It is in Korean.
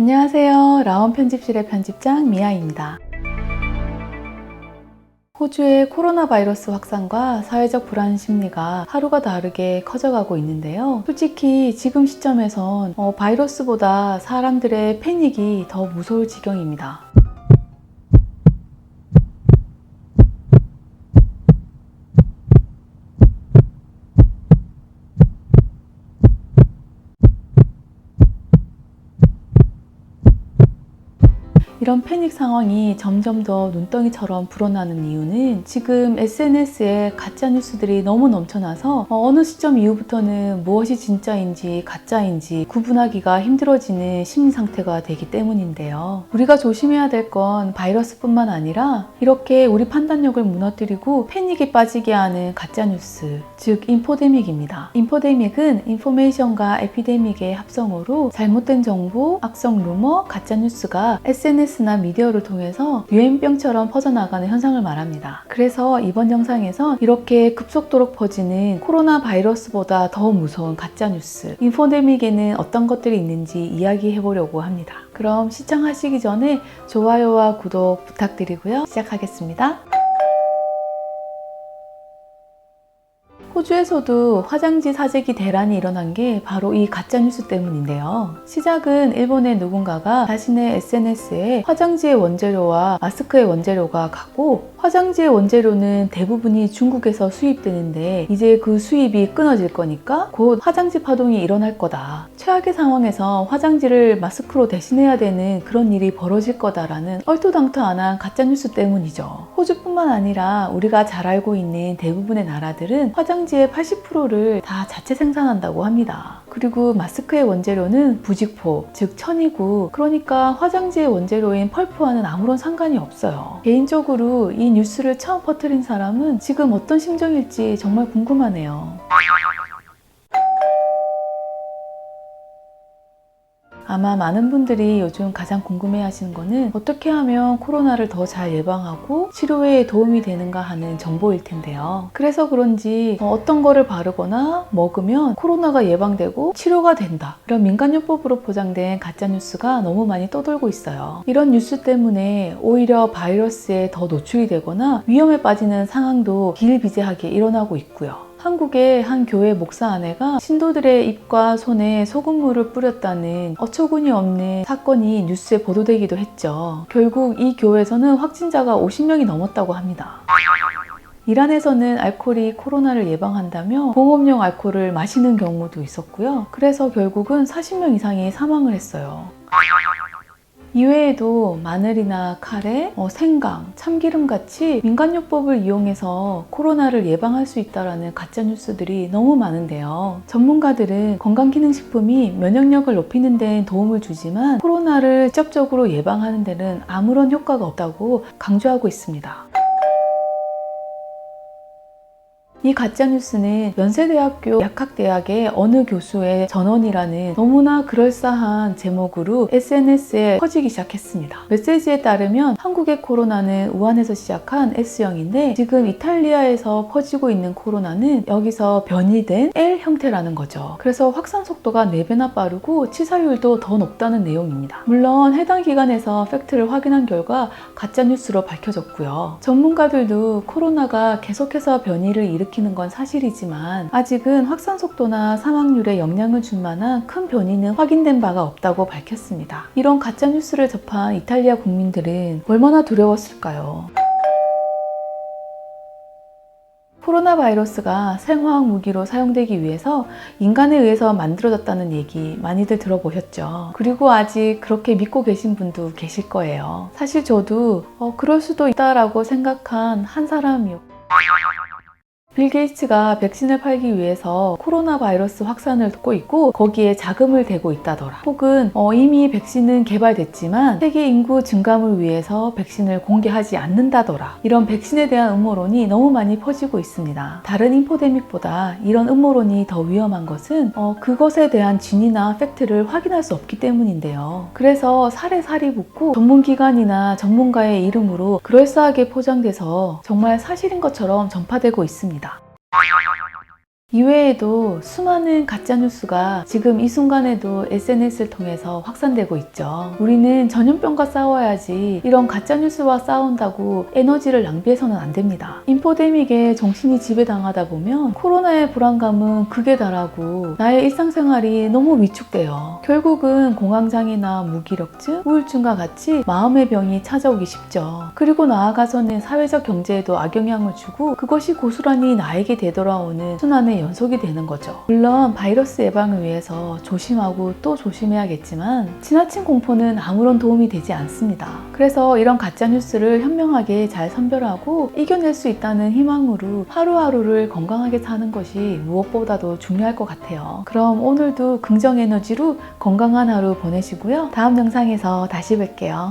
안녕하세요. 라온 편집실의 편집장 미아입니다. 호주의 코로나 바이러스 확산과 사회적 불안 심리가 하루가 다르게 커져가고 있는데요. 솔직히 지금 시점에선 바이러스보다 사람들의 패닉이 더 무서울 지경입니다. 이런 패닉 상황이 점점 더 눈덩이처럼 불어나는 이유는 지금 SNS에 가짜 뉴스들이 너무 넘쳐나서 어느 시점 이후부터는 무엇이 진짜인지 가짜인지 구분하기가 힘들어지는 심리 상태가 되기 때문인데요. 우리가 조심해야 될 건 바이러스뿐만 아니라 이렇게 우리 판단력을 무너뜨리고 패닉에 빠지게 하는 가짜 뉴스, 즉 인포데믹입니다. 인포데믹은 인포메이션과 에피데믹의 합성어로 잘못된 정보, 악성 루머, 가짜 뉴스가 SNS나 미디어를 통해서 유행병처럼 퍼져나가는 현상을 말합니다. 그래서 이번 영상에서 이렇게 급속도로 퍼지는 코로나 바이러스보다 더 무서운 가짜뉴스, 인포데믹에는 어떤 것들이 있는지 이야기해 보려고 합니다. 그럼 시청하시기 전에 좋아요와 구독 부탁드리고요. 시작하겠습니다. 호주에서도 화장지 사재기 대란이 일어난 게 바로 이 가짜뉴스 때문인데요. 시작은 일본의 누군가가 자신의 SNS에 화장지의 원재료와 마스크의 원재료가 같고 화장지의 원재료는 대부분이 중국에서 수입되는데 이제 그 수입이 끊어질 거니까 곧 화장지 파동이 일어날 거다. 최악의 상황에서 화장지를 마스크로 대신해야 되는 그런 일이 벌어질 거다라는 얼토당토안한 가짜뉴스 때문이죠. 호주뿐만 아니라 우리가 잘 알고 있는 대부분의 나라들은 화장지의 80%를 다 자체 생산한다고 합니다. 그리고 마스크의 원재료는 부직포, 즉 천이고 그러니까 화장지의 원재료인 펄프와는 아무런 상관이 없어요. 개인적으로 이 뉴스를 처음 퍼뜨린 사람은 지금 어떤 심정일지 정말 궁금하네요. 아마 많은 분들이 요즘 가장 궁금해하시는 거는 어떻게 하면 코로나를 더 잘 예방하고 치료에 도움이 되는가 하는 정보일 텐데요. 그래서 그런지 어떤 거를 바르거나 먹으면 코로나가 예방되고 치료가 된다, 이런 민간요법으로 포장된 가짜뉴스가 너무 많이 떠돌고 있어요. 이런 뉴스 때문에 오히려 바이러스에 더 노출이 되거나 위험에 빠지는 상황도 비일비재하게 일어나고 있고요. 한국의 한 교회 목사 아내가 신도들의 입과 손에 소금물을 뿌렸다는 어처구니 없는 사건이 뉴스에 보도되기도 했죠. 결국 이 교회에서는 확진자가 50명이 넘었다고 합니다. 이란에서는 알코올이 코로나를 예방한다며 공업용 알코올을 마시는 경우도 있었고요. 그래서 결국은 40명 이상이 사망을 했어요. 이외에도 마늘이나 카레, 생강, 참기름 같이 민간요법을 이용해서 코로나를 예방할 수 있다는 가짜뉴스들이 너무 많은데요. 전문가들은 건강기능식품이 면역력을 높이는 데는 도움을 주지만 코로나를 직접적으로 예방하는 데는 아무런 효과가 없다고 강조하고 있습니다. 이 가짜뉴스는 연세대학교 약학대학의 어느 교수의 전언이라는 너무나 그럴싸한 제목으로 SNS에 퍼지기 시작했습니다. 메시지에 따르면 한국의 코로나는 우한에서 시작한 S형인데 지금 이탈리아에서 퍼지고 있는 코로나는 여기서 변이된 L 형태라는 거죠. 그래서 확산 속도가 4배나 빠르고 치사율도 더 높다는 내용입니다. 물론 해당 기관에서 팩트를 확인한 결과 가짜뉴스로 밝혀졌고요. 전문가들도 코로나가 계속해서 변이를 일으키는 건 사실이지만 아직은 확산 속도나 사망률에 영향을 줄 만한 큰 변이는 확인된 바가 없다고 밝혔습니다. 이런 가짜뉴스를 접한 이탈리아 국민들은 얼마나 두려웠을까요? 코로나 바이러스가 생화학 무기로 사용되기 위해서 인간에 의해서 만들어졌다는 얘기 많이들 들어보셨죠? 그리고 아직 그렇게 믿고 계신 분도 계실 거예요. 사실 저도 그럴 수도 있다라고 생각한 한 사람이요. 빌 게이츠가 백신을 팔기 위해서 코로나 바이러스 확산을 돕고 있고 거기에 자금을 대고 있다더라. 혹은 이미 백신은 개발됐지만 세계 인구 증감을 위해서 백신을 공개하지 않는다더라. 이런 백신에 대한 음모론이 너무 많이 퍼지고 있습니다. 다른 인포데믹보다 이런 음모론이 더 위험한 것은 그것에 대한 진위나 팩트를 확인할 수 없기 때문인데요. 그래서 살이 붙고 전문기관이나 전문가의 이름으로 그럴싸하게 포장돼서 정말 사실인 것처럼 전파되고 있습니다. 이외에도 수많은 가짜뉴스가 지금 이 순간에도 SNS를 통해서 확산되고 있죠. 우리는 전염병과 싸워야지 이런 가짜뉴스와 싸운다고 에너지를 낭비해서는 안 됩니다. 인포데믹에 정신이 지배당하다 보면 코로나의 불안감은 극에 달하고 나의 일상생활이 너무 위축돼요. 결국은 공황장애나 무기력증, 우울증과 같이 마음의 병이 찾아오기 쉽죠. 그리고 나아가서는 사회적 경제에도 악영향을 주고 그것이 고스란히 나에게 되돌아오는 순환의 연속이 되는 거죠. 물론 바이러스 예방을 위해서 조심하고 또 조심해야겠지만 지나친 공포는 아무런 도움이 되지 않습니다. 그래서 이런 가짜뉴스를 현명하게 잘 선별하고 이겨낼 수 있다는 희망으로 하루하루를 건강하게 사는 것이 무엇보다도 중요할 것 같아요. 그럼 오늘도 긍정 에너지로 건강한 하루 보내시고요. 다음 영상에서 다시 뵐게요.